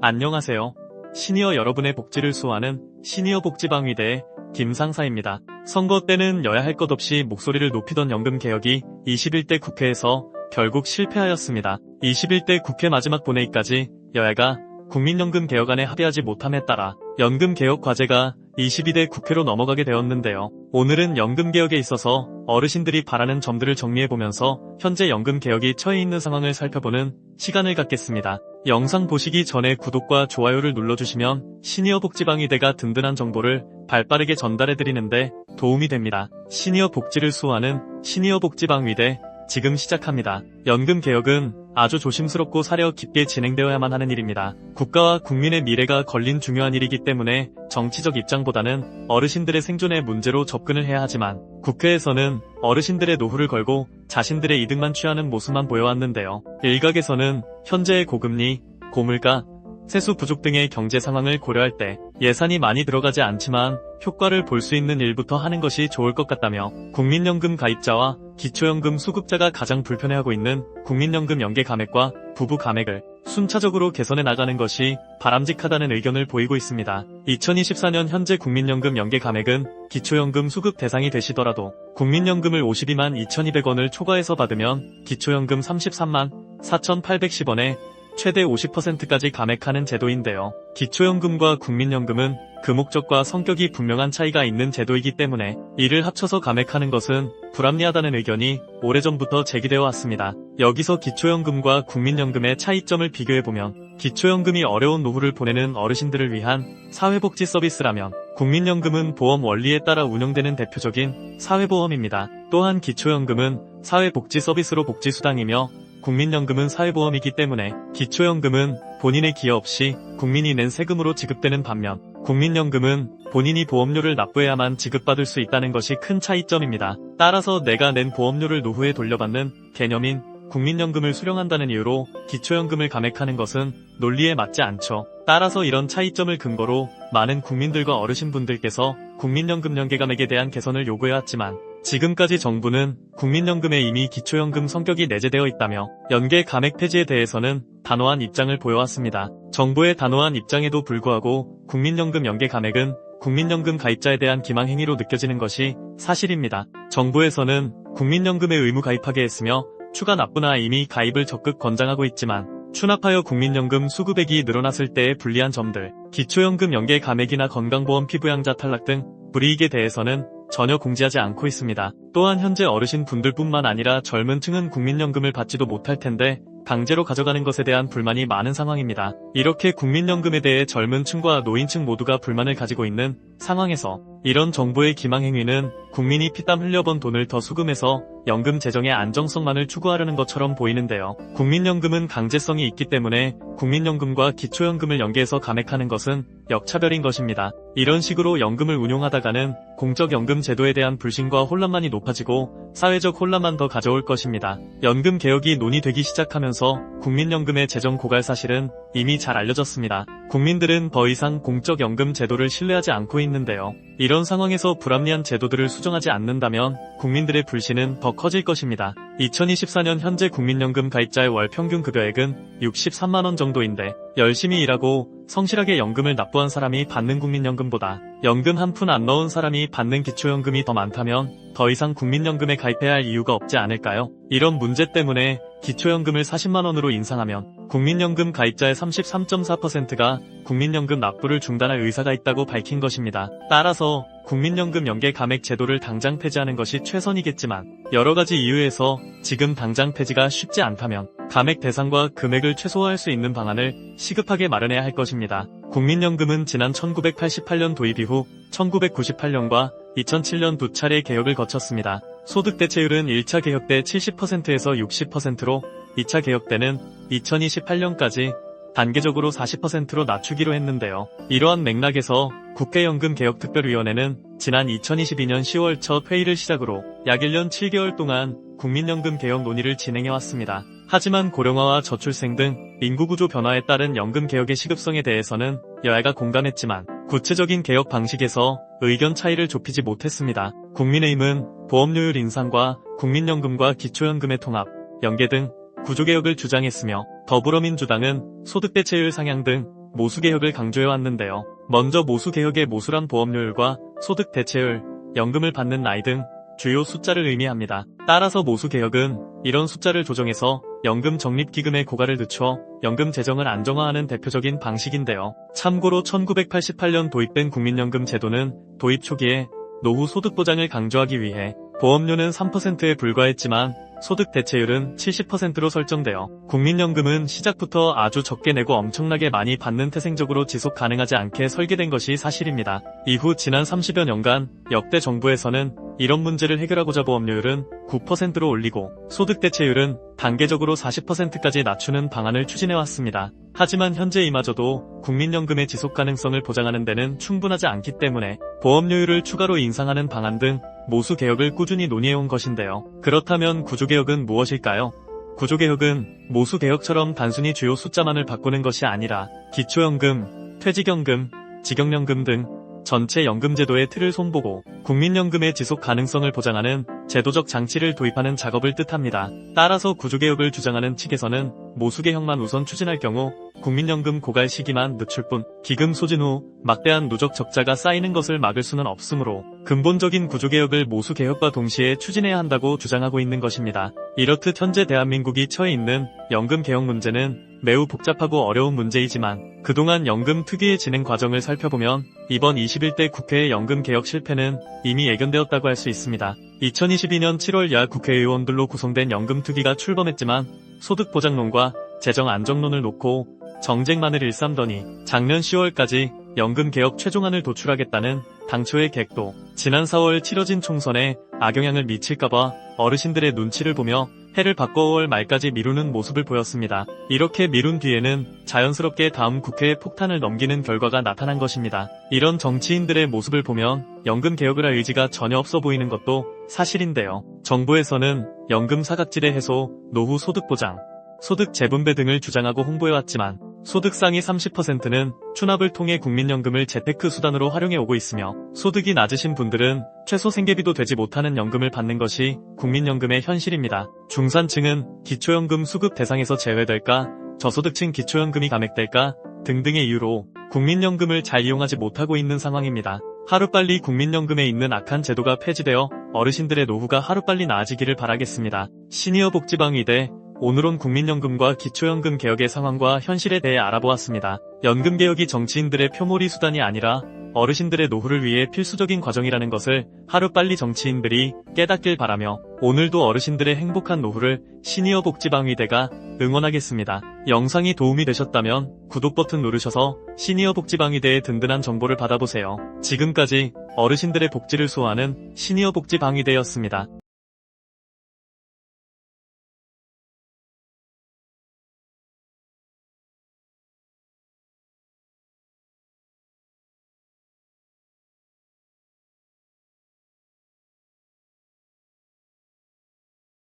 안녕하세요. 시니어 여러분의 복지를 수호하는 시니어 복지방위대의 김상사입니다. 선거 때는 여야 할 것 없이 목소리를 높이던 연금개혁이 21대 국회에서 결국 실패하였습니다. 21대 국회 마지막 본회의까지 여야가 국민연금 개혁안에 합의하지 못함에 따라 연금개혁 과제가 22대 국회로 넘어가게 되었는데요. 오늘은 연금개혁에 있어서 어르신들이 바라는 점들을 정리해보면서 현재 연금개혁이 처해 있는 상황을 살펴보는 시간을 갖겠습니다. 영상 보시기 전에 구독과 좋아요를 눌러주시면 시니어 복지방위대가 든든한 정보를 발빠르게 전달해드리는데 도움이 됩니다. 시니어 복지를 수호하는 시니어 복지방위대 지금 시작합니다. 연금개혁은 아주 조심스럽고 사려 깊게 진행되어야만 하는 일입니다. 국가와 국민의 미래가 걸린 중요한 일이기 때문에 정치적 입장보다는 어르신들의 생존의 문제로 접근을 해야 하지만 국회에서는 어르신들의 노후를 걸고 자신들의 이득만 취하는 모습만 보여왔는데요. 일각에서는 현재의 고금리, 고물가, 세수 부족 등의 경제 상황을 고려할 때 예산이 많이 들어가지 않지만 효과를 볼 수 있는 일부터 하는 것이 좋을 것 같다며 국민연금 가입자와 기초연금 수급자가 가장 불편해하고 있는 국민연금 연계 감액과 부부 감액을 순차적으로 개선해 나가는 것이 바람직하다는 의견을 보이고 있습니다. 2024년 현재 국민연금 연계 감액은 기초연금 수급 대상이 되시더라도 국민연금을 52만 2,200원을 초과해서 받으면 기초연금 33만 4,810원에 최대 50%까지 감액하는 제도인데요. 기초연금과 국민연금은 그 목적과 성격이 분명한 차이가 있는 제도이기 때문에 이를 합쳐서 감액하는 것은 불합리하다는 의견이 오래전부터 제기되어 왔습니다. 여기서 기초연금과 국민연금의 차이점을 비교해보면 기초연금이 어려운 노후를 보내는 어르신들을 위한 사회복지 서비스라면 국민연금은 보험 원리에 따라 운영되는 대표적인 사회보험입니다. 또한 기초연금은 사회복지 서비스로 복지수당이며 국민연금은 사회보험이기 때문에 기초연금은 본인의 기여 없이 국민이 낸 세금으로 지급되는 반면 국민연금은 본인이 보험료를 납부해야만 지급받을 수 있다는 것이 큰 차이점입니다. 따라서 내가 낸 보험료를 노후에 돌려받는 개념인 국민연금을 수령한다는 이유로 기초연금을 감액하는 것은 논리에 맞지 않죠. 따라서 이런 차이점을 근거로 많은 국민들과 어르신분들께서 국민연금 연계 감액에 대한 개선을 요구해왔지만 지금까지 정부는 국민연금에 이미 기초연금 성격이 내재되어 있다며 연계 감액 폐지에 대해서는 단호한 입장을 보여왔습니다. 정부의 단호한 입장에도 불구하고 국민연금 연계 감액은 국민연금 가입자에 대한 기망행위로 느껴지는 것이 사실입니다. 정부에서는 국민연금에 의무 가입하게 했으며 추가 납부나 이미 가입을 적극 권장하고 있지만 추납하여 국민연금 수급액이 늘어났을 때의 불리한 점들, 기초연금 연계 감액이나 건강보험 피부양자 탈락 등 불이익에 대해서는 전혀 공지하지 않고 있습니다. 또한 현재 어르신 분들뿐만 아니라 젊은 층은 국민연금을 받지도 못할 텐데 강제로 가져가는 것에 대한 불만이 많은 상황입니다. 이렇게 국민연금에 대해 젊은 층과 노인층 모두가 불만을 가지고 있는 상황에서 이런 정부의 기망행위는 국민이 피땀 흘려번 돈을 더 수금해서 연금 재정의 안정성만을 추구하려는 것처럼 보이는데요. 국민연금은 강제성이 있기 때문에 국민연금과 기초연금을 연계해서 감액하는 것은 역차별인 것입니다. 이런 식으로 연금을 운용하다가는 공적연금 제도에 대한 불신과 혼란만이 높아지고 사회적 혼란만 더 가져올 것입니다. 연금 개혁이 논의되기 시작하면서 국민연금의 재정 고갈 사실은 이미 잘 알려졌습니다. 국민들은 더 이상 공적연금 제도를 신뢰하지 않고 있는데요. 이런 상황에서 불합리한 제도들을 수정하지 않는다면 국민들의 불신은 더 커질 것입니다. 2024년 현재 국민연금 가입자의 월 평균 급여액은 63만원 정도인데 열심히 일하고 성실하게 연금을 납부한 사람이 받는 국민연금보다 연금 한 푼 안 넣은 사람이 받는 기초연금이 더 많다면 더 이상 국민연금에 가입해야 할 이유가 없지 않을까요? 이런 문제 때문에 기초연금을 40만원으로 인상하면 국민연금 가입자의 33.4%가 국민연금 납부를 중단할 의사가 있다고 밝힌 것입니다. 따라서 국민연금 연계 감액 제도를 당장 폐지하는 것이 최선이겠지만 여러가지 이유에서 지금 당장 폐지가 쉽지 않다면 감액 대상과 금액을 최소화할 수 있는 방안을 시급하게 마련해야 할 것입니다. 국민연금은 지난 1988년 도입 이후 1998년과 2007년 두 차례 개혁을 거쳤습니다. 소득 대체율은 1차 개혁 때 70%에서 60%로 2차 개혁 때는 2028년까지 단계적으로 40%로 낮추기로 했는데요. 이러한 맥락에서 국회연금개혁특별위원회는 지난 2022년 10월 첫 회의를 시작으로 약 1년 7개월 동안 국민연금 개혁 논의를 진행해왔습니다. 하지만 고령화와 저출생 등 인구구조 변화에 따른 연금개혁의 시급성에 대해서는 여야가 공감했지만 구체적인 개혁 방식에서 의견 차이를 좁히지 못했습니다. 국민의힘은 보험료율 인상과 국민연금과 기초연금의 통합, 연계 등 구조개혁을 주장했으며 더불어민주당은 소득대체율 상향 등 모수개혁을 강조해왔는데요. 먼저 모수개혁의 모수란 보험료율과 소득 대체율, 연금을 받는 나이 등 주요 숫자를 의미합니다. 따라서 모수개혁은 이런 숫자를 조정해서 연금 적립기금의 고갈을 늦춰 연금 재정을 안정화하는 대표적인 방식인데요. 참고로 1988년 도입된 국민연금 제도는 도입 초기에 노후 소득 보장을 강조하기 위해 보험료는 3%에 불과했지만 소득 대체율은 70%로 설정되어 국민연금은 시작부터 아주 적게 내고 엄청나게 많이 받는 태생적으로 지속 가능하지 않게 설계된 것이 사실입니다. 이후 지난 30여 년간 역대 정부에서는 이런 문제를 해결하고자 보험료율은 9%로 올리고 소득 대체율은 단계적으로 40%까지 낮추는 방안을 추진해왔습니다. 하지만 현재 이마저도 국민연금의 지속 가능성을 보장하는 데는 충분하지 않기 때문에 보험료율을 추가로 인상하는 방안 등 모수개혁을 꾸준히 논의해온 것인데요. 그렇다면 구조개혁은 무엇일까요? 구조개혁은 모수개혁처럼 단순히 주요 숫자만을 바꾸는 것이 아니라 기초연금, 퇴직연금, 직영연금 등 전체 연금제도의 틀을 손보고 국민연금의 지속 가능성을 보장하는 제도적 장치를 도입하는 작업을 뜻합니다. 따라서 구조개혁을 주장하는 측에서는 모수개혁만 우선 추진할 경우 국민연금 고갈 시기만 늦출 뿐 기금 소진 후 막대한 누적 적자가 쌓이는 것을 막을 수는 없으므로 근본적인 구조개혁을 모수개혁과 동시에 추진해야 한다고 주장하고 있는 것입니다. 이렇듯 현재 대한민국이 처해 있는 연금개혁 문제는 매우 복잡하고 어려운 문제이지만 그동안 연금 특위의 진행 과정을 살펴보면 이번 21대 국회의 연금개혁 실패는 이미 예견되었다고 할 수 있습니다. 2022년 7월 야 국회의원들로 구성된 연금특위가 출범했지만 소득보장론과 재정안정론을 놓고 정쟁만을 일삼더니 작년 10월까지 연금개혁 최종안을 도출하겠다는 당초의 계획도 지난 4월 치러진 총선에 악영향을 미칠까봐 어르신들의 눈치를 보며 해를 바꿔 5월 말까지 미루는 모습을 보였습니다. 이렇게 미룬 뒤에는 자연스럽게 다음 국회에 폭탄을 넘기는 결과가 나타난 것입니다. 이런 정치인들의 모습을 보면 연금개혁을 할 의지가 전혀 없어 보이는 것도 사실인데요. 정부에서는 연금 사각지대 해소, 노후 소득보장, 소득 재분배 등을 주장하고 홍보해왔지만 소득 상위 30%는 추납을 통해 국민연금을 재테크 수단으로 활용해오고 있으며 소득이 낮으신 분들은 최소 생계비도 되지 못하는 연금을 받는 것이 국민연금의 현실입니다. 중산층은 기초연금 수급 대상에서 제외될까, 저소득층 기초연금이 감액될까 등등의 이유로 국민연금을 잘 이용하지 못하고 있는 상황입니다. 하루빨리 국민연금에 있는 악한 제도가 폐지되어 어르신들의 노후가 하루빨리 나아지기를 바라겠습니다. 시니어 복지방위대 오늘은 국민연금과 기초연금 개혁의 상황과 현실에 대해 알아보았습니다. 연금개혁이 정치인들의 표몰이 수단이 아니라 어르신들의 노후를 위해 필수적인 과정이라는 것을 하루빨리 정치인들이 깨닫길 바라며 오늘도 어르신들의 행복한 노후를 시니어 복지방위대가 응원하겠습니다. 영상이 도움이 되셨다면 구독 버튼 누르셔서 시니어 복지방위대의 든든한 정보를 받아보세요. 지금까지 어르신들의 복지를 수호하는 시니어 복지방위대였습니다.